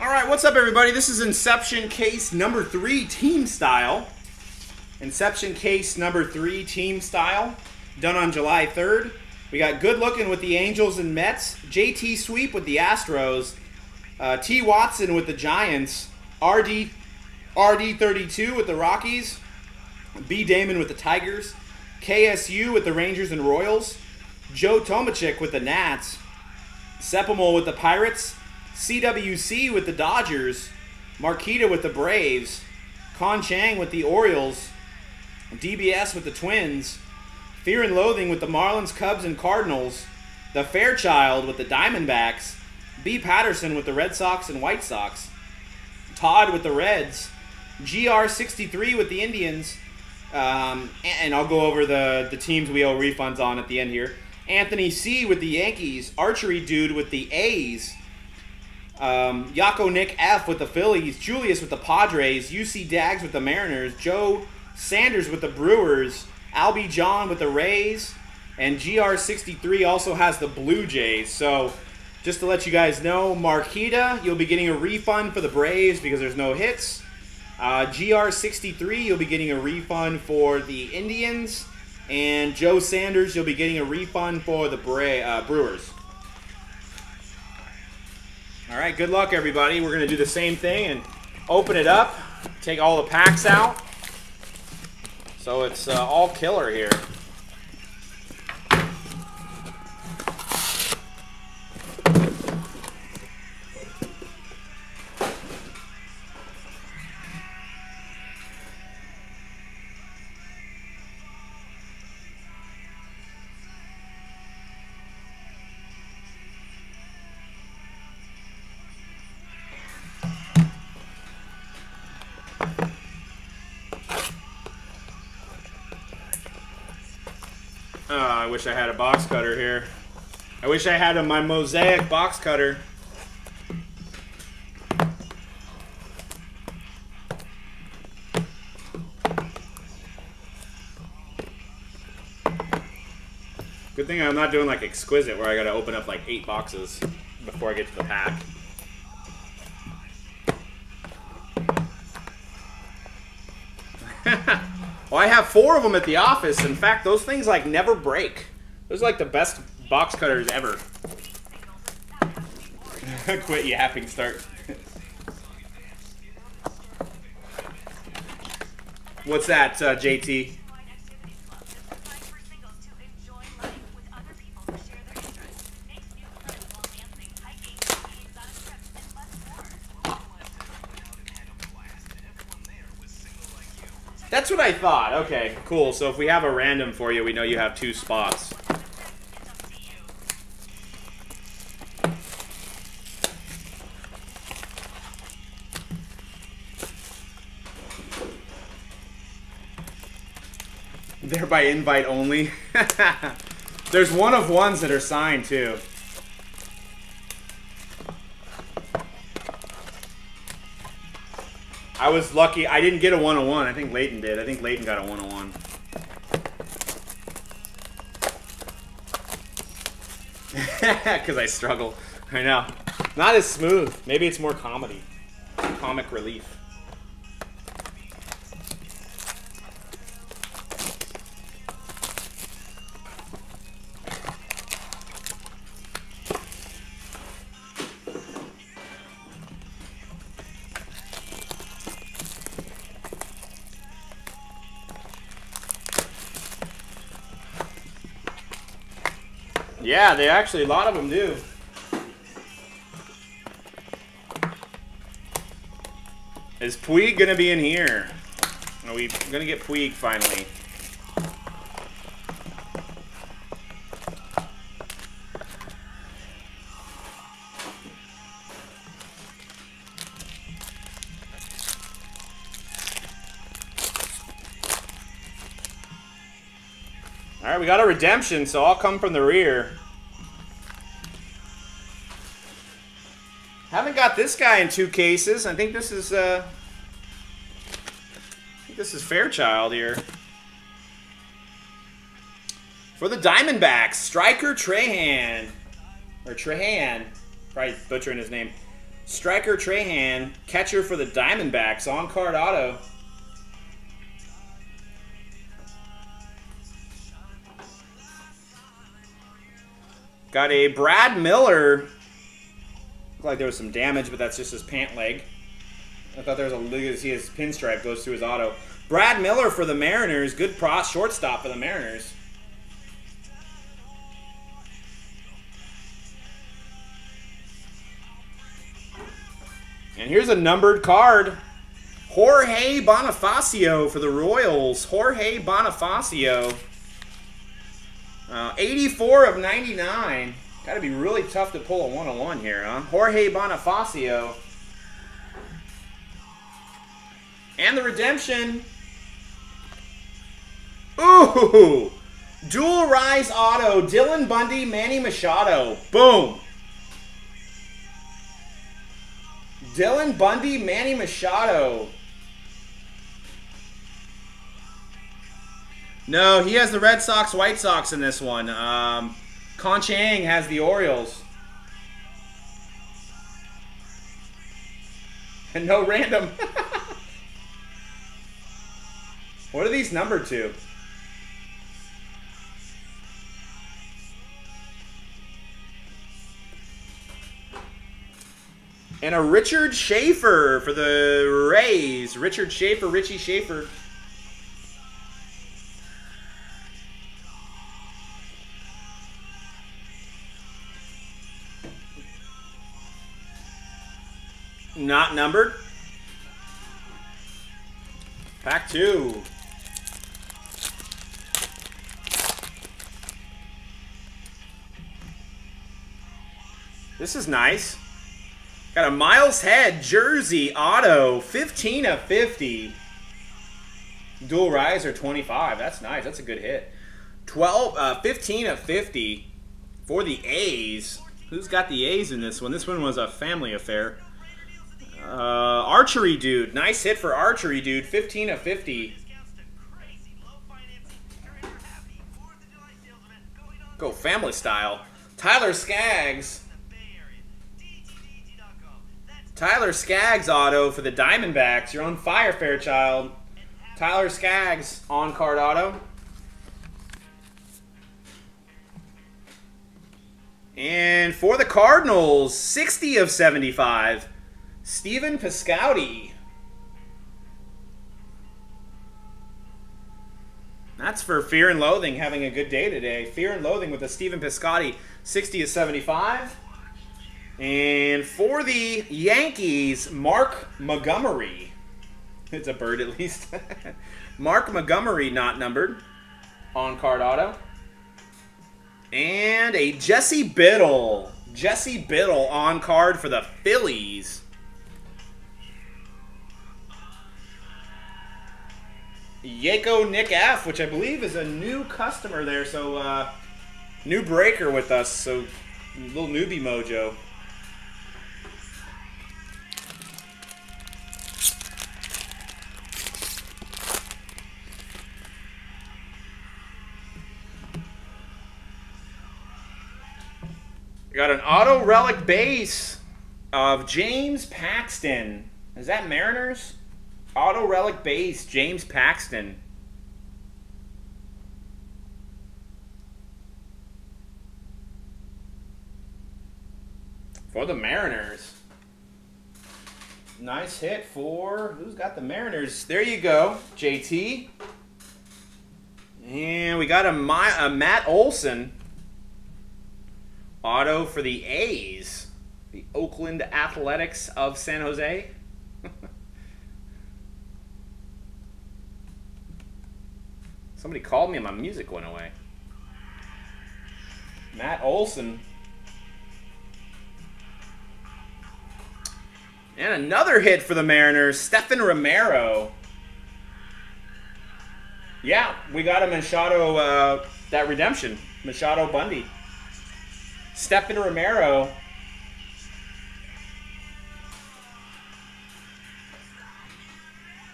All right, what's up, everybody? This is Inception case number 3, team style. Inception case number 3, team style, done on July 3rd. We got good looking with the Angels and Mets, JT Sweep with the Astros, T. Watson with the Giants, RD32 with the Rockies, B. Damon with the Tigers, KSU with the Rangers and Royals, Joe Tomachik with the Nats, Sepulveda with the Pirates, CWC with the Dodgers, Marquita with the Braves, Con Chang with the Orioles, DBS with the Twins, Fear and Loathing with the Marlins, Cubs, and Cardinals, the Fairchild with the Diamondbacks, B. Patterson with the Red Sox and White Sox, Todd with the Reds, GR63 with the Indians, and I'll go over the teams we owe refunds on at the end here. Anthony C. with the Yankees, Archery Dude with the A's, Yako Nick F. with the Phillies, Julius with the Padres, UC Dags with the Mariners, Joe Sanders with the Brewers, Albie John with the Rays, and GR63 also has the Blue Jays. So just to let you guys know, Marquita, you'll be getting a refund for the Braves because there's no hits. GR63, you'll be getting a refund for the Indians. And Joe Sanders, you'll be getting a refund for the Brewers. All right, good luck, everybody. We're going to do the same thing and open it up, take all the packs out. So it's all killer here. I wish I had a box cutter here. I wish I had my Mosaic box cutter. Good thing I'm not doing like Exquisite where I gotta open up like 8 boxes before I get to the pack. Well, I have 4 of them at the office. In fact, those things like never break. Those are like the best box cutters ever. Quit yapping, start. What's that, JT? That's what I thought. Okay, cool. So if we have a random for you, we know you have 2 spots. They're by invite only. There's 1 of 1s that are signed too. I was lucky. I didn't get a 101. I think Leighton did. I think Leighton got a 101. Because I struggle. I know. Not as smooth. Maybe it's more comedy. Comic relief. Yeah, they actually, a lot of them do. Is Puig going to be in here? Are we going to get Puig finally? All right, we got a redemption, so I'll come from the rear. Haven't got this guy in 2 cases. I think this is Fairchild here. For the Diamondbacks, Striker Trahan. Or Trahan. Probably butchering his name. Striker Trahan, catcher for the Diamondbacks, on-card auto. Got a Brad Miller. Looked like there was some damage, but that's just his pant leg. I thought there was a look at see his pinstripe goes through his auto. Brad Miller for the Mariners. Good shortstop for the Mariners. And here's a numbered card. Jorge Bonifacio for the Royals. Jorge Bonifacio. 84 of 99. Got to be really tough to pull a 101 here, huh? Jorge Bonifacio. And the redemption. Ooh! Dual Rise Auto. Dylan Bundy, Manny Machado. Boom! Dylan Bundy, Manny Machado. No, he has the Red Sox, White Sox in this one. Con Chang has the Orioles. And no random. What are these numbered to? And a Richard Schaefer for the Rays. Richard Schaefer, Richie Schaefer. Not numbered. Pack 2. This is nice. Got a Miles Head jersey auto, 15 of 50. Dual riser 25. That's nice. That's a good hit. 15 of 50 for the A's. Who's got the A's in this one? This one was a family affair. Archery Dude. Nice hit for Archery Dude. 15 of 50. Go family style. Tyler Skaggs. Tyler Skaggs auto for the Diamondbacks. You're on fire, Fairchild. Tyler Skaggs on-card auto. And for the Cardinals, 60 of 75. Stephen Piscotty. That's for Fear and Loathing having a good day today. Fear and Loathing with a Stephen Piscotty, 60 of 75. And for the Yankees, Mark Montgomery. It's a bird at least. Mark Montgomery not numbered. On-card auto. And a Jesse Biddle. Jesse Biddle on-card for the Phillies. Yako Nick F, which I believe is a new customer there. So, new breaker with us. So, little newbie mojo. Got an auto relic base of James Paxton. Is that Mariners? Auto relic base, James Paxton. For the Mariners. Nice hit for, who's got the Mariners? There you go, JT. And we got a Matt Olson. Auto for the A's. The Oakland Athletics of San Jose. Somebody called me and my music went away. Matt Olson. And another hit for the Mariners, Stephen Romero. Yeah, we got a Machado, that redemption. Machado Bundy. Stephen Romero.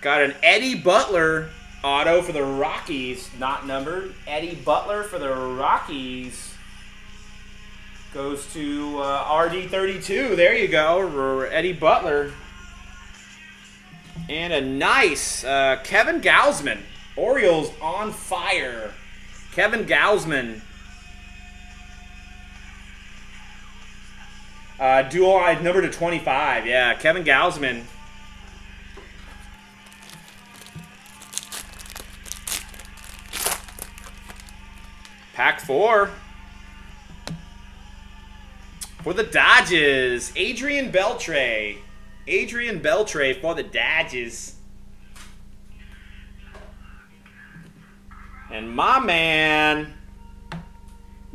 Got an Eddie Butler auto for the Rockies, not numbered. Eddie Butler for the Rockies. Goes to RD32. There you go. Eddie Butler. And a nice Kevin Gausman. Orioles on fire. Kevin Gausman. Dual number to 25. Yeah, Kevin Gausman. Pack 4. For the Dodgers, Adrian Beltre. Adrian Beltre for the Dodgers. And my man,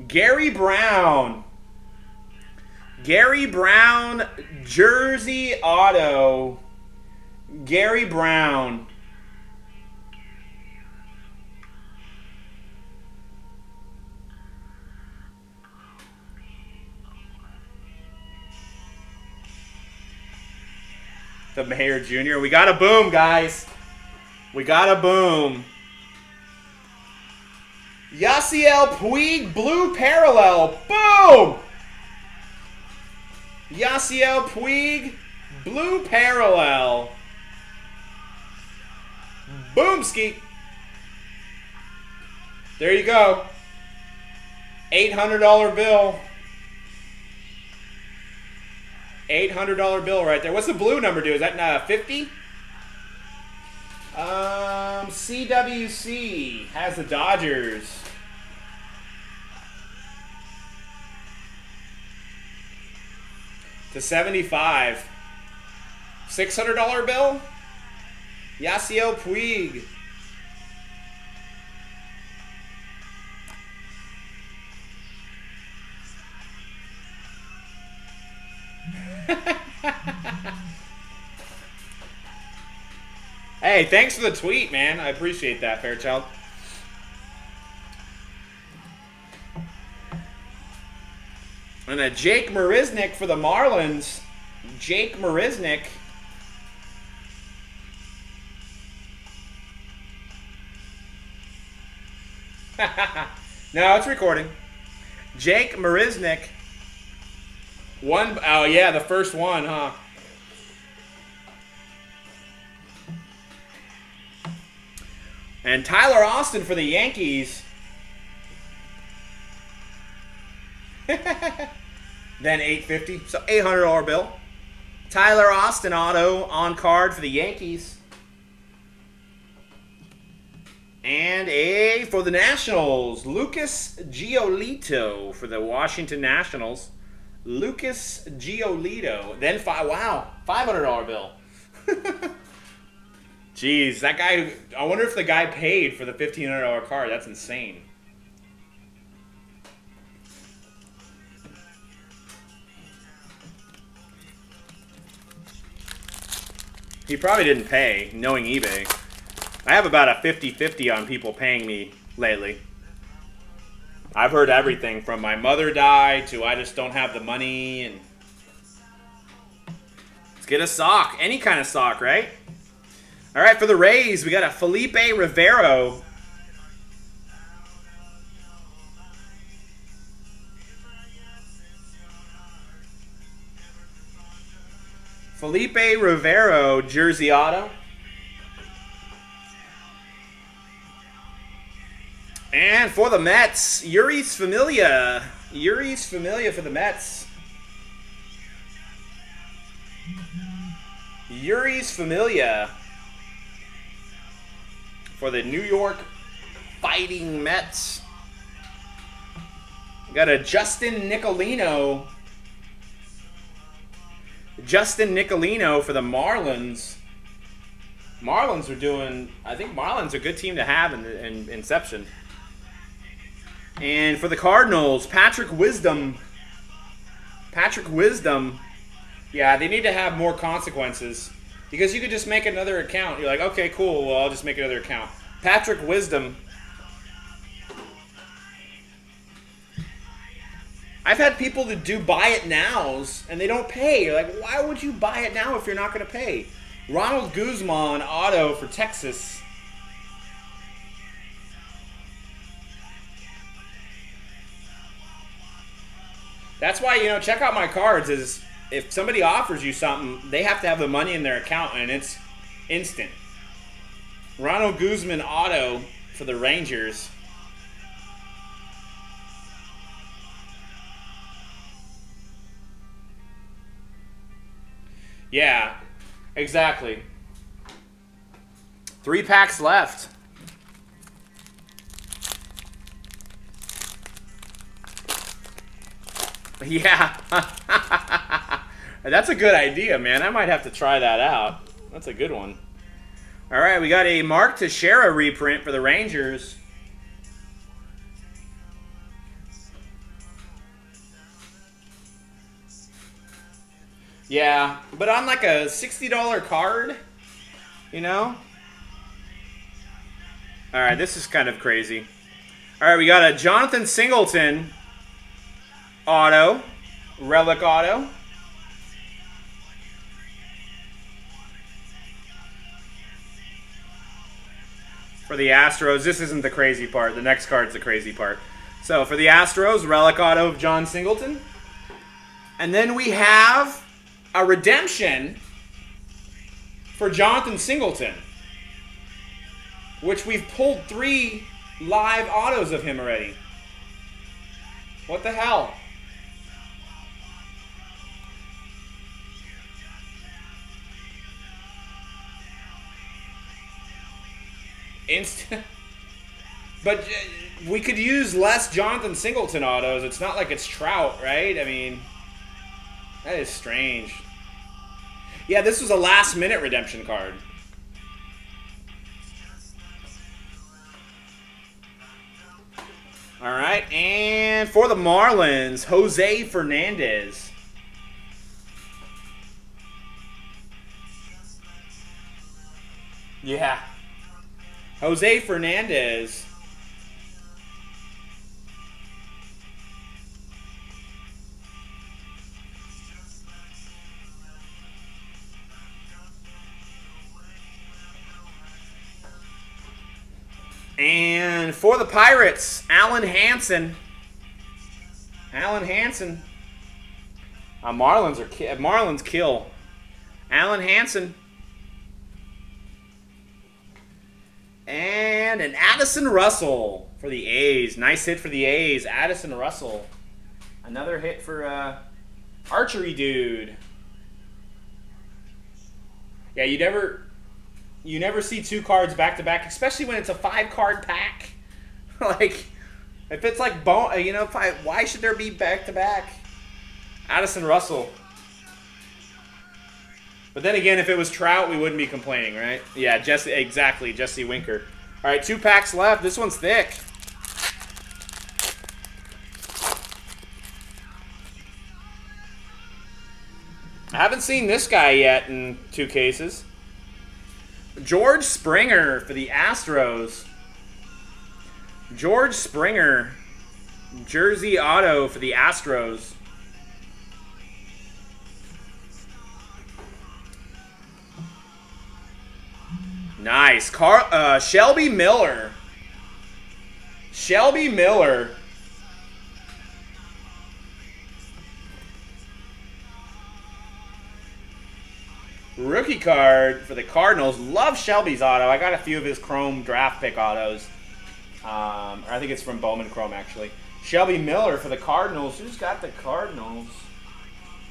Gary Brown. Gary Brown, jersey auto. Gary Brown. The Mayor Jr. We got a boom, guys. We got a boom. Yasiel Puig, blue parallel. Boom! Yasiel Puig, blue parallel. Boomski. There you go. $800 bill. $800 bill right there. What's the blue number do? Is that 50? CWC has the Dodgers. To 75. $600 bill. Yasiel Puig. Hey, thanks for the tweet, man. I appreciate that, Fairchild. And a Jake Marisnick for the Marlins. Jake Marisnick. No, it's recording. Jake Marisnick. Oh yeah, the first one, huh? And Tyler Austin for the Yankees. Then $850, so $800 bill. Tyler Austin auto on card for the Yankees. And a for the Nationals, Lucas Giolito for the Washington Nationals. Lucas Giolito. Then wow, $500 bill. Jeez, that guy. I wonder if the guy paid for the $1,500 card. That's insane. He probably didn't pay, knowing eBay. I have about a 50-50 on people paying me lately. I've heard everything from my mother died to I just don't have the money. And let's get a sock. Any kind of sock, right? All right, for the Rays, we got a Felipe Rivero. Felipe Rivero, jersey auto. And for the Mets, Uri's Familia. Uri's Familia for the Mets. Uri's Familia for the New York Fighting Mets. Got a Justin Nicolino. Justin Nicolino for the Marlins. Marlins are doing, I think Marlins are a good team to have in Inception. And for the Cardinals, Patrick Wisdom. Patrick Wisdom. Yeah, they need to have more consequences. Because you could just make another account. You're like, okay, cool, well, I'll just make another account. Patrick Wisdom. I've had people that do buy it nows, and they don't pay. You're like, why would you buy it now if you're not going to pay? Ronald Guzman, auto for Texas. That's why, you know, check out my cards. Is if somebody offers you something, they have to have the money in their account, and it's instant. Ronald Guzman auto for the Rangers. Yeah, exactly. 3 packs left. Yeah. That's a good idea, man. I might have to try that out. That's a good one. All right, we got a Mark Teixeira reprint for the Rangers. Yeah, but on like a $60 card, you know? All right, this is kind of crazy. All right, we got a Jonathan Singleton auto, relic auto. For the Astros, this isn't the crazy part. The next card's the crazy part. So for the Astros, relic auto of John Singleton. And then we have a redemption for Jonathan Singleton, which we've pulled 3 live autos of him already. What the hell? Instant. But we could use less Jonathan Singleton autos. It's not like it's Trout, right? I mean, that is strange. Yeah, this was a last-minute redemption card. All right, and for the Marlins, Jose Fernandez. Yeah. Jose Fernandez. And for the Pirates, Alan Hansen. Alan Hansen. Marlins kill. Alan Hansen. And an Addison Russell for the A's. Nice hit for the A's. Addison Russell. Another hit for Archery Dude. Yeah, you never see 2 cards back to back, especially when it's a 5-card pack. Like, if it's like why should there be back to back? Addison Russell. But then again, if it was Trout, we wouldn't be complaining, right? Yeah, exactly, Jesse Winker. All right, 2 packs left. This one's thick. I haven't seen this guy yet in 2 cases. George Springer for the Astros. George Springer, jersey auto for the Astros. Nice. Shelby Miller. Shelby Miller. Rookie card for the Cardinals. Love Shelby's auto. I got a few of his Chrome draft pick autos. I think it's from Bowman Chrome, actually. Shelby Miller for the Cardinals. Who's got the Cardinals?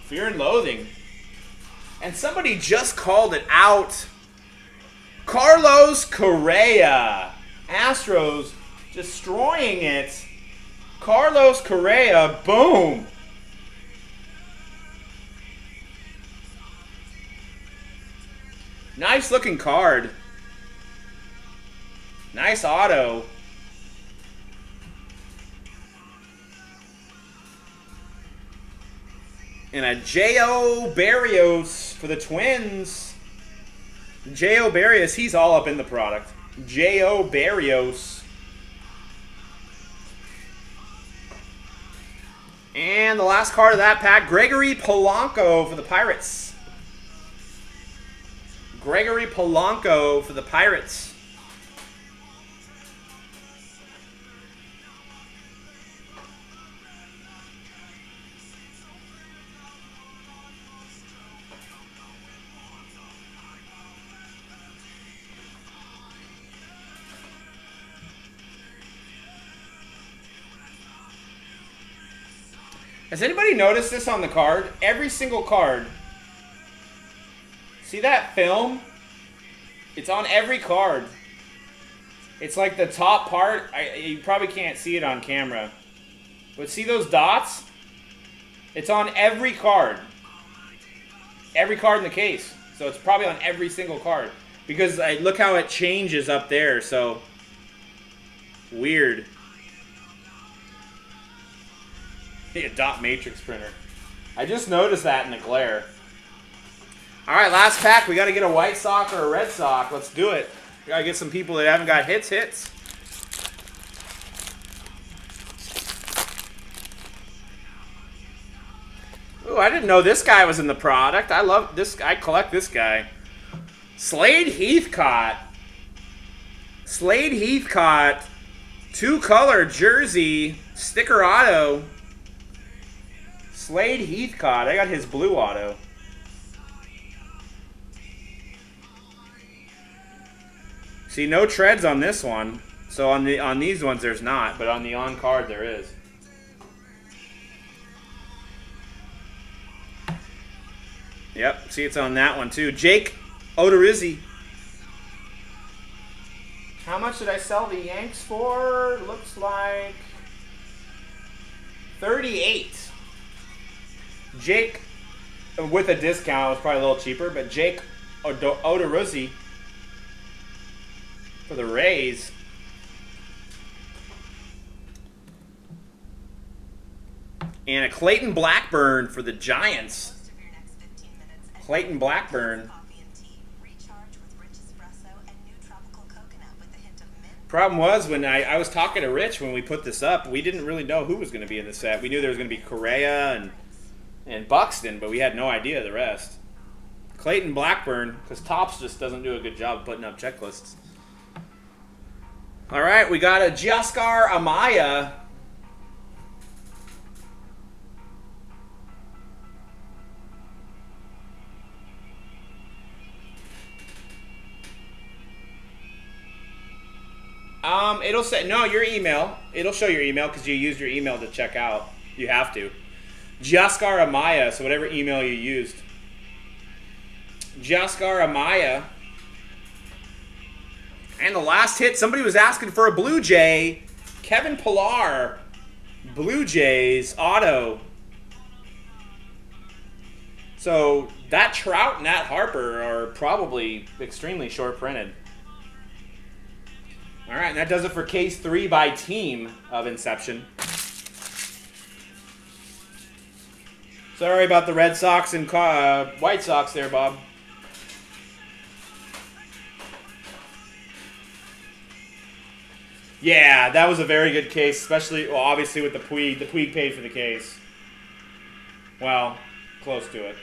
Fear and Loathing. And somebody just called it out. Carlos Correa. Astros destroying it. Carlos Correa. Boom. Nice looking card. Nice auto. And a J.O. Barrios for the Twins. J.O. Barrios, he's all up in the product. J.O. Barrios. And the last card of that pack, Gregory Polanco for the Pirates. Gregory Polanco for the Pirates. Has anybody noticed this on the card? Every single card. See that film? It's on every card. It's like the top part. You probably can't see it on camera. But see those dots? It's on every card. Every card in the case. So it's probably on every single card. Because look how it changes up there. So, weird. A dot matrix printer. I just noticed that in the glare. Alright, last pack. We got to get a white sock or a red sock. Let's do it. We got to get some people that haven't got hits. Ooh, I didn't know this guy was in the product. I love this. I collect this guy. Slade Heathcott. Slade Heathcott. 2-color jersey. Sticker auto. Slade Heathcott. I got his blue auto. See, no treads on this one. So on these ones there's not, but on the on card there is. Yep, see it's on that one too. Jake Odorizzi. How much did I sell the Yanks for? Looks like 38. Jake, with a discount, it was probably a little cheaper, but Jake Odorizzi for the Rays. And a Clayton Blackburn for the Giants. Clayton Blackburn. Problem was, when I was talking to Rich when we put this up, we didn't really know who was going to be in the set. We knew there was going to be Correa and Buxton, but we had no idea the rest. Clayton Blackburn, because Topps just doesn't do a good job of putting up checklists. All right, we got a Giancarlo Amaya. It'll say, no, your email. It'll show your email because you used your email to check out. You have to. Giancarlo Amaya, so whatever email you used. Giancarlo Amaya. And the last hit, somebody was asking for a Blue Jay. Kevin Pillar. Blue Jays auto. So that Trout and that Harper are probably extremely short printed. All right, and that does it for case 3 by team of Inception. Sorry about the Red Sox and White Sox there, Bob. Yeah, that was a very good case, especially, well, obviously with the Puig. The Puig paid for the case. Well, close to it.